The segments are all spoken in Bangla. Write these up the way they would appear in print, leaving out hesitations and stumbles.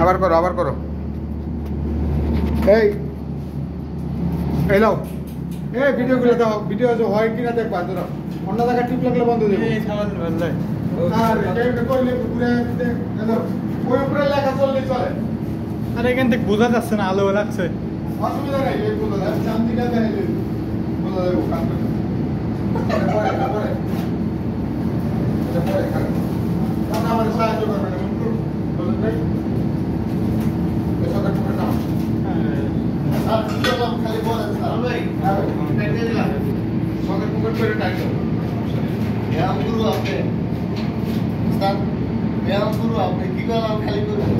আবার করো আবার করো এই এই নাও এই ভিডিওগুলো দাও ভিডিও হয় কিনা দেখবা তোরা অন্য জায়গায় টিপ লাগলে বন্ধ দেবো এই সামাল ভালো আর এটা করলে ঘুরে দেখো ওই উপরে লেখা চললে চলে আর এখান থেকে বোঝা যাচ্ছে না আলো লাগছে অসুবিধা নাই এই বোঝা যায় চান্দিটা দেখাইলে বোঝা যাবে কাজ করতে আমার সাহায্য করবেন বলুন ভাই এসব একটা নাম স্যার দিলাম খালি বলেন স্যার ভাই টাইট দিয়ে দিলাম সকেট মুকেট করে টাইট করুন ব্যায়াম গুরু আপনি স্যার ব্যায়াম গুরু আপনি কি করলাম খালি করুন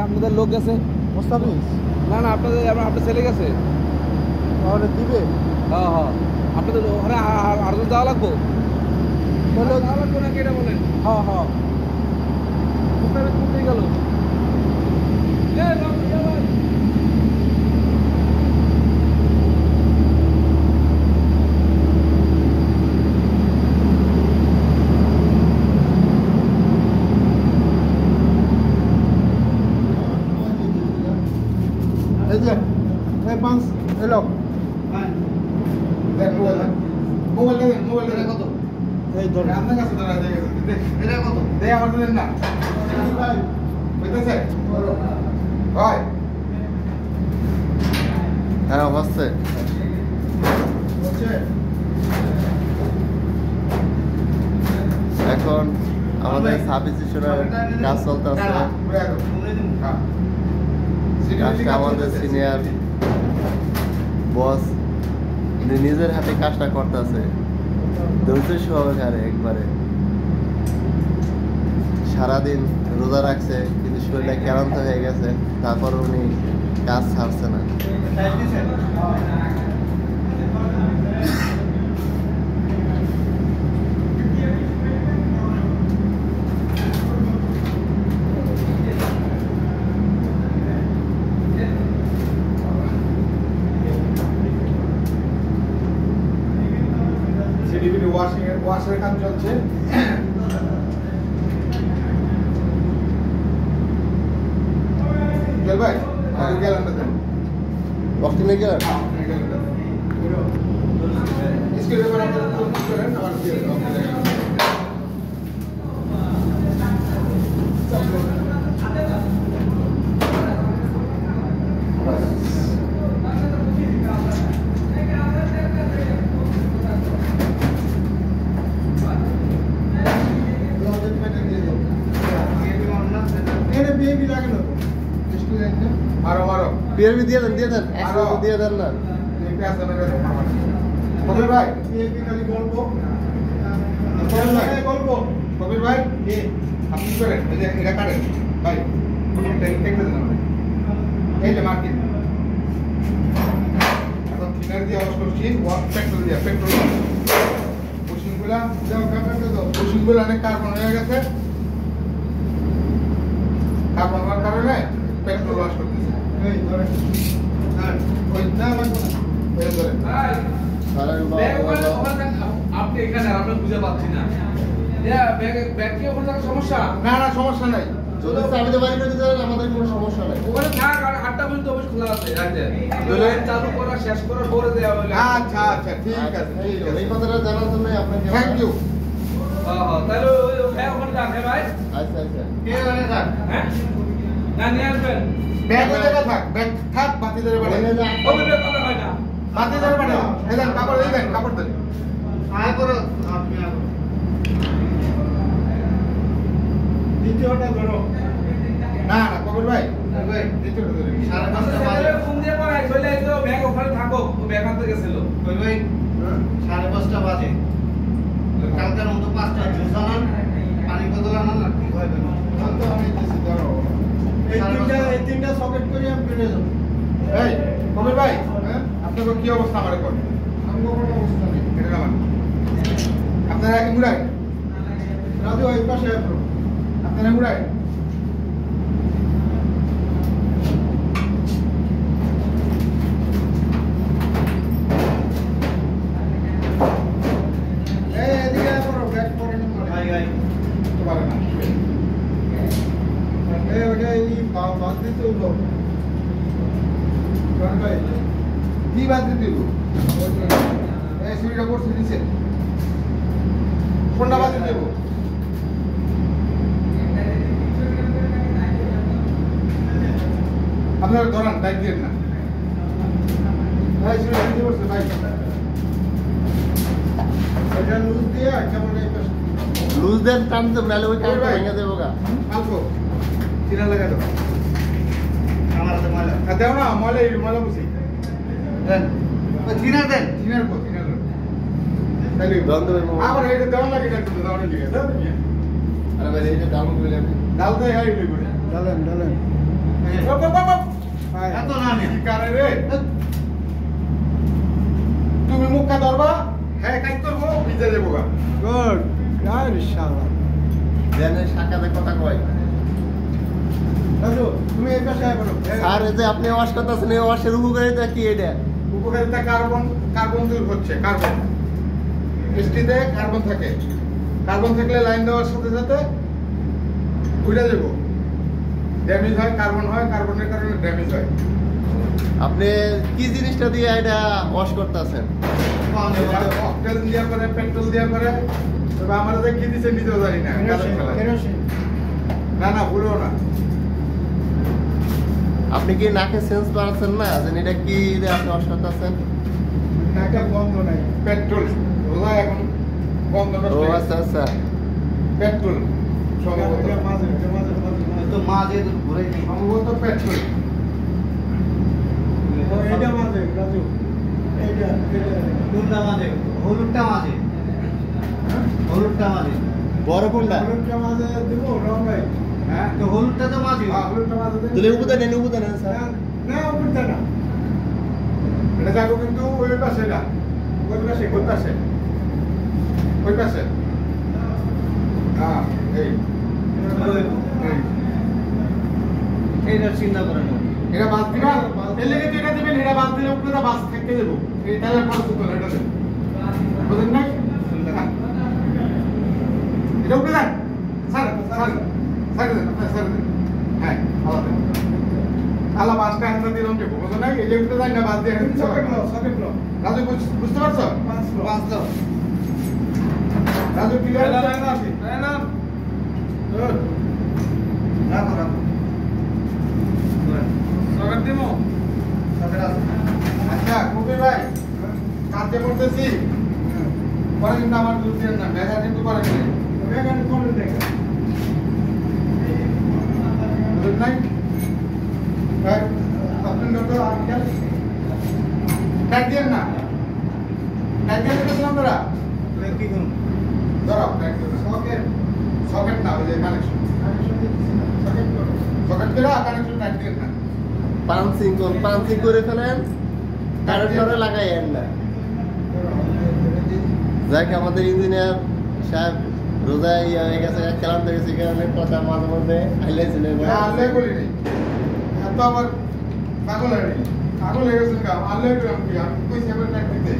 আপনাদের লোক গেছে না না আপনাদের আপনার ছেলে গেছে তাহলে দিবে হ্যাঁ হ্যাঁ আপনাদের ওখানে আরো যাওয়া লাগবো যাওয়া লাগবো নাকি এটা বলেন হ্যাঁ হ্যাঁ কোথায় গেল হ্যাঁ হচ্ছে এখন আমাদের সাবস্টেশনের কাজ চলতেছে কাজটা আমাদের সিনিয়র বস নিজের হাতে কাজটা করতেছে ধৈর্য সহকারে একবারে সারাদিন রোজা রাখছে কিন্তু শরীরটা ক্লান্ত হয়ে গেছে তারপর উনি কাজ ছাড়ছে না ডিভিডি ওয়াশের কাজ চলছে। চল ভাই গ্যালান্ডা দেন অক্টিনে গেলেন স্ক্রিনের উপর আপনারা ক্লিক করেন আবার দিয়ে পিএলবি দিয়ে দেন দিয়ে দেন না কবির ভাই পিএলবি খালি গল্প কবির ভাই আপনি করেন এই যে এটা কাটেন ভাই এটা দেখতে দেন এই যে মার্কেট এখন থিনার দিয়ে অফ করছি পেট্রোল বুশিংগুলো অনেক কার্বন হয়ে গেছে, কার্বন হওয়ার কারণে পেট্রোল ওয়াশ করতেছে। আপনি এখানে আমরা বুঝে পাচ্ছি না ব্যাগ কি ওখানে সমস্যা? না সমস্যা নাই, যদি চাবিতে বাড়ি করে দিতে পারেন আমাদের কোনো সমস্যা নাই। ওখানে থাক আর 8টা পর্যন্ত অফিস খোলা আছে রাতে চালু করা শেষ করার পরে দেওয়া হলো। আচ্ছা ঠিক আছে এই কথাটা জানার জন্য আপনাকে থ্যাংক ইউ। তাহলে ওই ওখানে যান ভাই। আচ্ছা কে জানে থাক হ্যাঁ না নিয়ে আসবেন ব্যাগ ওই জায়গায় থাক, ব্যাগ থাক বাতিদারে বাড়ি ওই ব্যাগ কথা হয় না বাতিদারে বাড়ি এই দেন কাপড় দেন কাপড় দেন আয় করো আপনি দ্বিতীয়টা ধরো না কবির ভাই দ্বিতীয়টা ধরো 5:30 বাজে ফোন দিয়ে পড়াই চলে আইতো ব্যাগ ওখানে থাকো ও ব্যাগ আনতে গেছিল কই ভাই 5:30 বাজে কালকের মতো 5টা জুস আনান পানি বোতল আনান না কি হয় তো আমি দিছি ধরো এই তিনটা সকেট করে আমি ফিরে যাব। এই কবির ভাই আপনাদের কি অবস্থা আমারে কোন আমগো কোনো অবস্থা নেই এটা না মানে আপনারা ইমরাই রাজু এই পাশে আসো আপনারা ইমরাই এই এদিকে আসো ব্যাক করে নিন ভাই তো পারে না এই ওটা এই বাদ দিতে হলো কারণ ভাই কি বাদ দিতে হলো এই সিঁড়িটা করছে নিচে কোনটা বাদ দিতে হলো আপনারা ধরান টাইট দিয়ে না ভাই সিঁড়িটা দিতে করছে ভাই এটা লুজ দিয়ে কেমন এই পাশে লুজ দেন টানতে নালে ওই কাজ ভেঙে দেবো গা আলকো চিনা লাগা দাও আমার হাতে ময়লা দাও না ময়লা বুঝি দেন ওই থিনার দেন চিনার কো চিনার তাহলে গন্ধ বের হবে। আবার এটা দেওয়া লাগে না কিন্তু দাও না লিখে দাও আরে ভাই এইটা ডাউন করে আপনি ডাল দেয় হাই লই করে ডালেন এত না নে কি কারে রে তুমি মুখটা ধরবা হ্যাঁ কাজ করবো ভিজে যাবো গা গুড আর শালা দেন শাখাতে কথা কয় রাজু তুমি এই পাশে আয় বলো স্যার এই যে আপনি ওয়াশ করতেছেন এই ওয়াশের উপকারিতা কি এটা উপকারিতা কার্বন দূর হচ্ছে কার্বন স্টিতে কার্বন থাকে, কার্বন থাকলে লাইন দেওয়ার সাথে সাথে উড়ে যাবো, ড্যামেজ হয় কার্বন হয়, কার্বনের কারণে ড্যামেজ হয়। আপনি কি জিনিসটা দিয়ে এটা ওয়াশ করতেছেন? অক্টেল দিয়া করে পেট্রোল দিয়া করে, তবে আমরা যে কি দিচ্ছে নিজেও জানি না। না ভুলও না। আপনি কি নাকে সেন্স পাচ্ছেন না যে এটা কি দিয়ে আপনি ওয়াশ করতেছেন? নাকে গন্ধ নাই, পেট্রোল রোজা এখন গন্ধ নষ্ট। ও আচ্ছা আচ্ছা, পেট্রোল সম্ভবত তো মাঝে ঘুরে সম্ভবত পেট্রোল। এইটা মাঝে রাজু এইটা কোনটা মাঝে? হলুদটা মাঝে, হলুদটা মাঝে। বড় কোনটা? হলুদটা মাঝে দিব রং ভাই। হ্যাঁ তো হলুদটা তো মাঝে। হলুদটা মাঝে তুলে উপদে নেন স্যার। না উপরটা না, এটা যাবো কিন্তু ওই পাশে না, ওই পাশে ওই পাশে ওই পাশে। হ্যাঁ এই এইটা চিন্তা করেন। এটা বাস দিবা, এর লেগে তো এটা দিবেন, এটা বাস দিলে উপরে বাস থাকতে দেবো। এই তাহলে খরচ হতো না, এটা দেবো বুঝলেন না? এটা উঠে যান স্যার স্যার স্যার দেন আপনার স্যার দেন হ্যাঁ আল্লাহ দেন আল্লাহ পাঁচটা হাতে দিলাম যে বুঝো না এই যে উঠে যান না বাদ দিয়ে সকেট লো রাজু বুঝতে পারছো 5 লো রাজু ক্লিয়ার না রাখো রাখো সকেট দিমো সকেট আছে আচ্ছা কবির ভাই কাজে করতেছি পরে কিন্তু আমার দুধ দিয়ে না মেঘা কিন্তু পরে গেলে এখানে কোন দেখে বুঝলেন নাই ভাই আপনি তো আজকাল ট্যাগ দিয়ে না ট্যাগ দিয়ে দিয়েছেন আপনারা কি কোন ধরো ট্যাগ দিয়ে সকেট সকেট না ওই যে কানেকশন সকেট করো সকেট করে কানেকশন ট্যাগ দিয়ে না পাঞ্চিং করে ফেলেন কারেন্টরে লাগাইয়েন না যাক আমাদের ইঞ্জিনিয়ার সাহেব রোজায় হয়ে গেছে ক্লান্ত গেছে কারণে কথা মাঝে মধ্যে আইলেছিল আল্লাহ বলি নেই এত আবার পাগল হয়ে গেছেন গা আল্লাহ কি আমি কই সেভেন ট্যাগ দিতে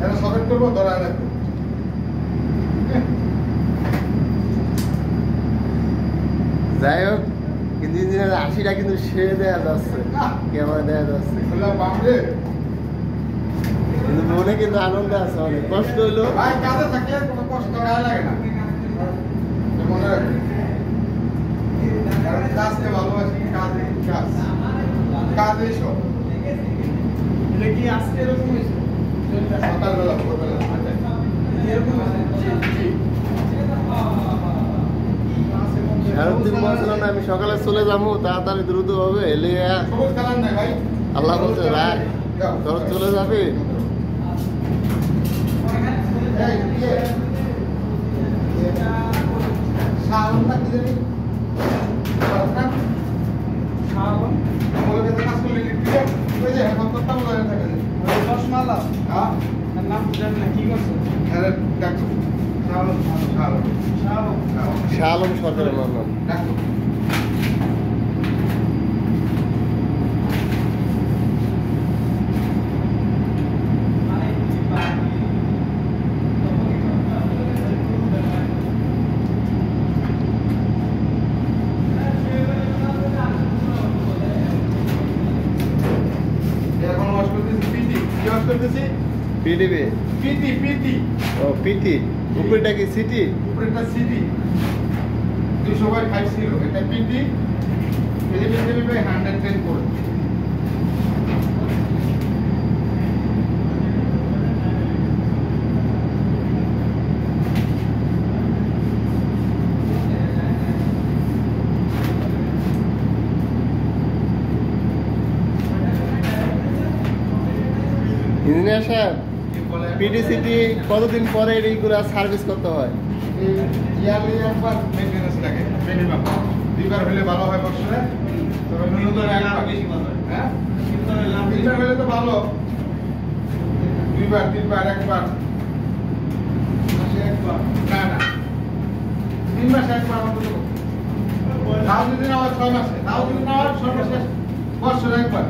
এটা সকেট করবো ধরা রাখবো যাই হোক কিন্তু ইঞ্জিনিয়ার 80টা কিন্তু সে দেয়া যাচ্ছে ক্যামেরা দেয়া যাচ্ছে বললাম বামরে কিন্তু মনে কিন্তু আনন্দ আছে অনেক কষ্ট হইলো ভাই কাজে থাকলে কোনো কষ্ট গায়ে লাগে না মনে রাখবেন কারণ কাজকে ভালোবাসি কাজ এইসব এটা কি আজকে এরকম হয়েছে সকালবেলা ভোরবেলা এরকম হয়েছে সারাদিন বলছিলাম না আমি সকালে চলে যাবো তাড়াতাড়ি দ্রুত হবে এলে সবুজ কালার নাই ভাই আল্লাহ বলছে রাখ তোর চলে যাবে এই ইয়ে শাওনটা কি জানি না শাওন বলে তো কাজ করলে লিখতে ওই যে এখন তো তাও লাগে থাকে রসমালা হ্যাঁ তার নাম জানি না কি করছে আরে ডাক্তার শাওন শাওন শাওন শাহ আলম সরকারের নাম ডাক্তার এখন ওয়াশ করতেছি পিটি কি ওয়াশ করতেছি পিডিবি পিটি পিটি ও পিটি উপরেটা কি সিটি উপরেটা সিটি 200/5 ছিল এটা পিটি এলিভেটেড বাই 110 করে ইঞ্জিনিয়ার সাহেব পিডিসিটি কতদিন পরে এইগুলো সার্ভিস করতে হয় ইয়ারলি একবার মেইনটেনেন্স লাগে মিনিমাম দুইবার হলে ভালো হয় বছরে তবে ন্যূনতম একবার বেশি ভালো হয় হ্যাঁ তিনবার হলে তো ভালো দুইবার তিনবার একবার মাসে একবার না না 3 মাসে একবার অন্তত তাও যদি না হয় 6 মাসে তাও যদি না হয় সর্বশেষ বছরে একবার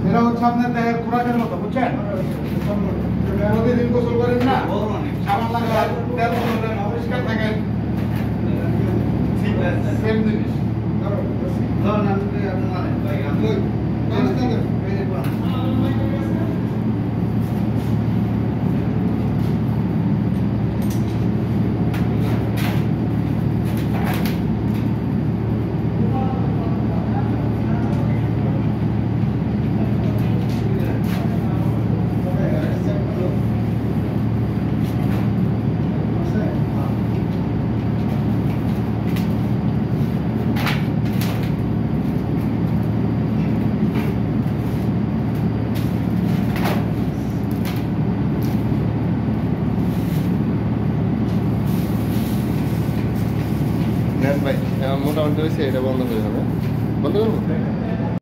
এরা হচ্ছে আপনার দেহের খোরাকের মতো বুঝছেন প্রতিদিন গোসল করেন না সাবান লাগান তেল করেন পরিষ্কার থাকেন সেম জিনিস নেন ভাই মোটামুটি হয়েছে এটা বন্ধ করে হবে বন্ধ করবো